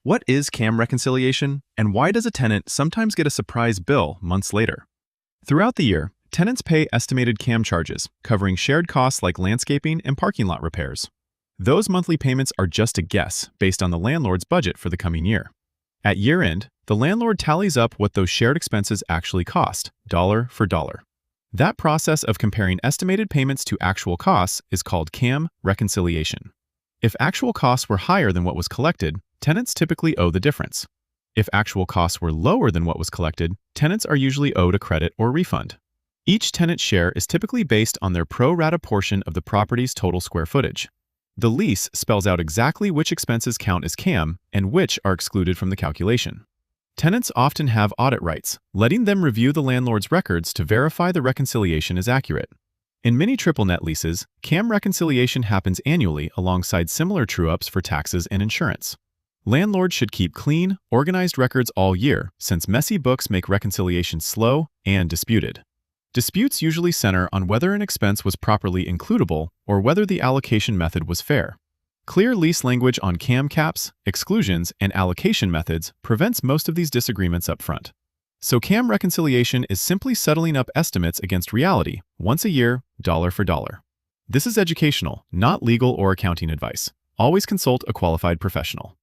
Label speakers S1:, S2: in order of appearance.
S1: What is CAM reconciliation, and why does a tenant sometimes get a surprise bill months later? Throughout the year, tenants pay estimated CAM charges, covering shared costs like landscaping and parking lot repairs. Those monthly payments are just a guess based on the landlord's budget for the coming year. At year-end, the landlord tallies up what those shared expenses actually cost, dollar for dollar. That process of comparing estimated payments to actual costs is called CAM reconciliation. If actual costs were higher than what was collected, tenants typically owe the difference. If actual costs were lower than what was collected, tenants are usually owed a credit or refund. Each tenant's share is typically based on their pro rata portion of the property's total square footage. The lease spells out exactly which expenses count as CAM and which are excluded from the calculation. Tenants often have audit rights, letting them review the landlord's records to verify the reconciliation is accurate. In many triple net leases, CAM reconciliation happens annually alongside similar true-ups for taxes and insurance. Landlords should keep clean, organized records all year, since messy books make reconciliation slow and disputed. Disputes usually center on whether an expense was properly includable or whether the allocation method was fair. Clear lease language on CAM caps, exclusions, and allocation methods prevents most of these disagreements up front. So CAM reconciliation is simply settling up estimates against reality, once a year, dollar for dollar. This is educational, not legal or accounting advice. Always consult a qualified professional.